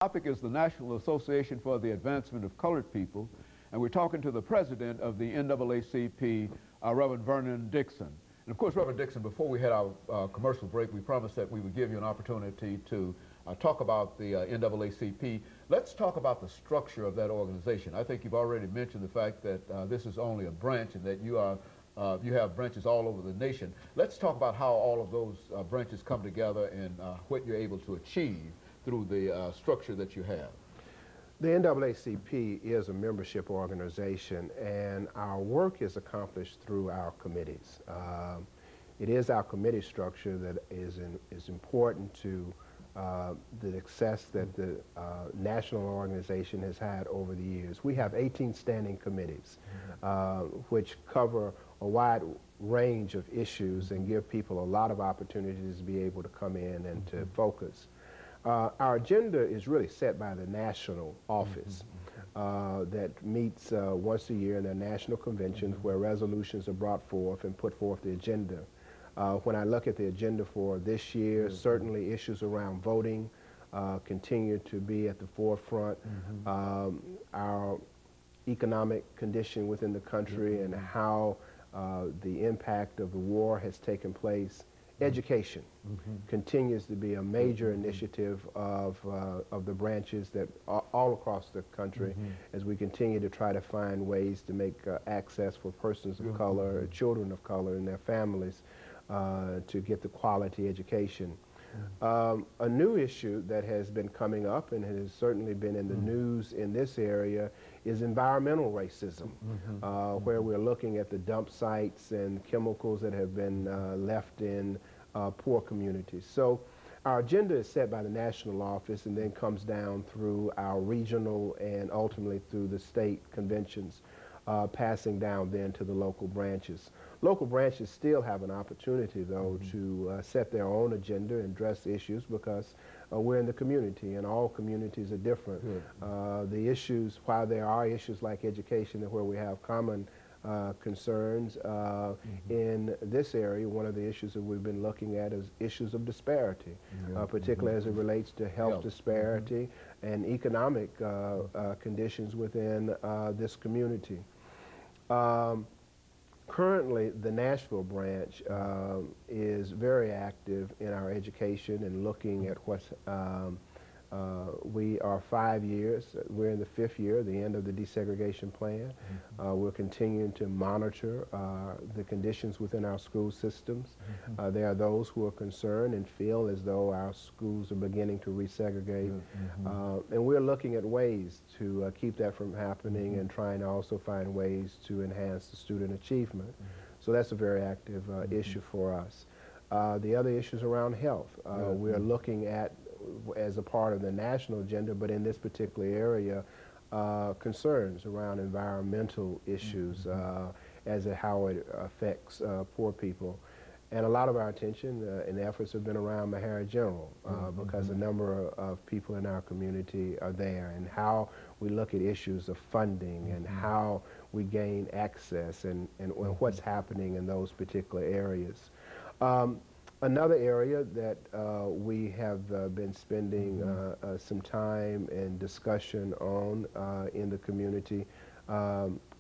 Topic is the National Association for the Advancement of Colored People, and we're talking to the president of the NAACP, Reverend Vernon Dixon. And of course, Reverend Dixon, before we had our commercial break, we promised that we would give you an opportunity to talk about the NAACP. Let's talk about the structure of that organization. I think you've already mentioned the fact that this is only a branch and that you have branches all over the nation. Let's talk about how all of those branches come together and what you're able to achieve through the structure that you have. The NAACP is a membership organization, and our work is accomplished through our committees. It is our committee structure that is important to the success that the national organization has had over the years. We have 18 standing committees, which cover a wide range of issues and give people a lot of opportunities to be able to come in and to focus. Our agenda is really set by the national office that meets once a year in their national conventions where resolutions are brought forth and put forth the agenda. When I look at the agenda for this year, certainly issues around voting continue to be at the forefront. Our economic condition within the country and how the impact of the war has taken place. Education continues to be a major initiative of the branches that all across the country as we continue to try to find ways to make access for persons of color, children of color and their families to get the quality education. A new issue that has been coming up and has certainly been in the news in this area is environmental racism, where we're looking at the dump sites and chemicals that have been left in poor communities. So our agenda is set by the national office and then comes down through our regional and ultimately through the state conventions, passing down then to the local branches. Local branches still have an opportunity, though, to set their own agenda and address issues because we're in the community and all communities are different. The issues, while there are issues like education where we have common concerns, in this area, one of the issues that we've been looking at is issues of disparity, particularly as it relates to health disparity and economic conditions within this community. Currently, the Nashville branch is very active in our education and looking at what's, we are 5 years, we're in the 5th year, the end of the desegregation plan. We're continuing to monitor the conditions within our school systems. There are those who are concerned and feel as though our schools are beginning to resegregate. And we're looking at ways to keep that from happening and trying to also find ways to enhance the student achievement. So that's a very active issue for us. The other issues around health. We're looking at, as a part of the national agenda, but in this particular area, concerns around environmental issues as to how it affects poor people. And a lot of our attention and efforts have been around Mahara General because a number of people in our community are there, and how we look at issues of funding and how we gain access and what's happening in those particular areas. Another area that we have been spending some time and discussion on in the community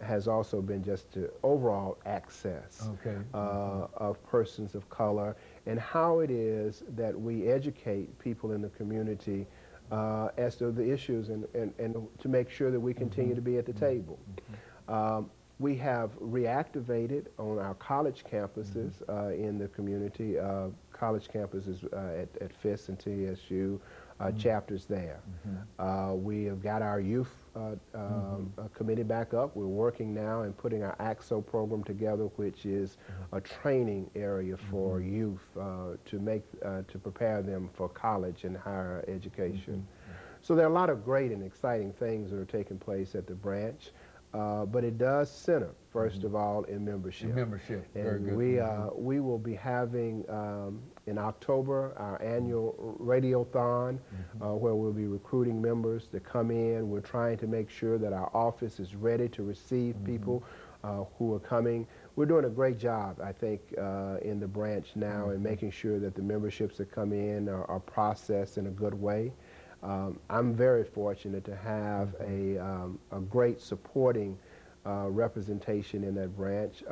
has also been just to overall access of persons of color and how it is that we educate people in the community as to the issues and to make sure that we continue to be at the table. We have reactivated on our college campuses in the community, college campuses at FIS and TSU, chapters there. We have got our youth committee back up. We're working now and putting our AXO program together, which is a training area for youth to prepare them for college and higher education. So there are a lot of great and exciting things that are taking place at the branch. But it does center, first of all, in membership. Very good. We will be having in October our annual radiothon where we'll be recruiting members to come in. We're trying to make sure that our office is ready to receive people who are coming. We're doing a great job, I think, in the branch now in making sure that the memberships that come in are processed in a good way. I'm very fortunate to have a great supporting representation in that branch.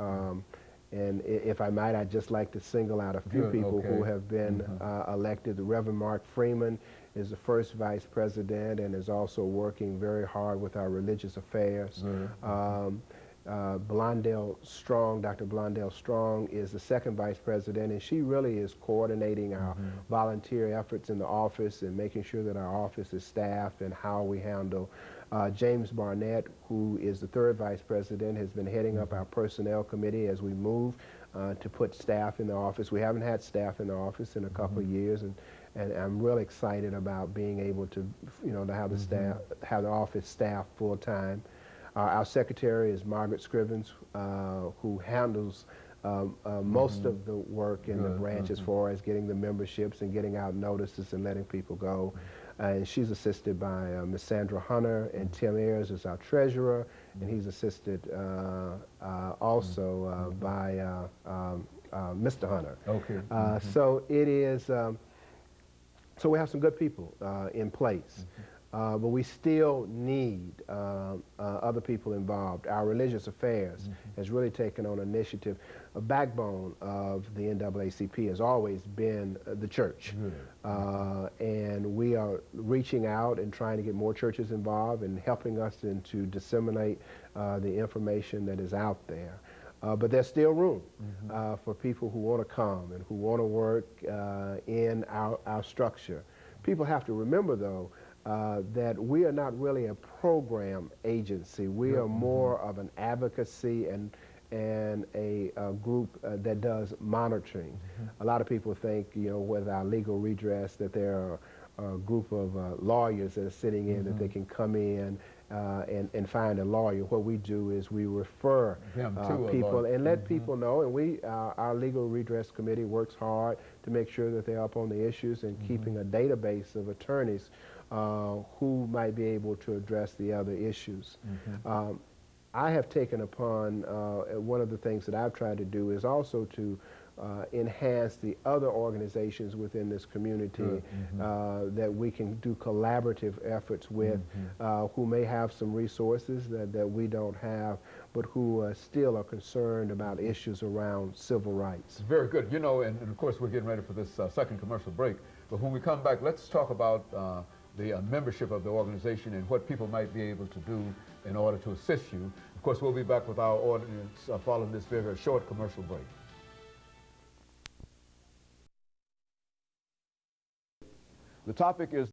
And if I might, I'd just like to single out a few people who have been elected. The Reverend Mark Freeman is the first vice president and is also working very hard with our religious affairs. Blondell Strong, Dr. Blondell Strong is the second vice president, and she really is coordinating our volunteer efforts in the office and making sure that our office is staffed and how we handle. James Barnett, who is the third vice president, has been heading up our personnel committee as we move to put staff in the office. We haven't had staff in the office in a couple of years, and I'm really excited about being able to, to have the staff, have the office staffed full time. Our secretary is Margaret Scrivens, who handles most of the work in the branch as far as getting the memberships and getting out notices and letting people go. And she's assisted by Ms. Sandra Hunter, and Tim Ayers is our treasurer, and he's assisted also by Mr. Hunter. So it is, so we have some good people in place. But we still need other people involved. Our religious affairs has really taken on initiative. A backbone of the NAACP has always been the church. And we are reaching out and trying to get more churches involved and helping us to disseminate the information that is out there. But there's still room for people who want to come and who want to work in our structure. People have to remember, though, that we are not really a program agency. We are more of an advocacy and a group that does monitoring. A lot of people think, with our legal redress, that there are a group of lawyers that are sitting in, that they can come in and find a lawyer. What we do is we refer people and let people know, and our legal redress committee works hard to make sure that they're up on the issues and keeping a database of attorneys who might be able to address the other issues. I have taken upon, one of the things that I've tried to do is also to enhance the other organizations within this community that we can do collaborative efforts with, who may have some resources that we don't have, but who still are concerned about issues around civil rights. Very good. And of course we're getting ready for this second commercial break, but when we come back, let's talk about the membership of the organization and what people might be able to do in order to assist you. Of course, we'll be back with our audience following this very short commercial break. The topic is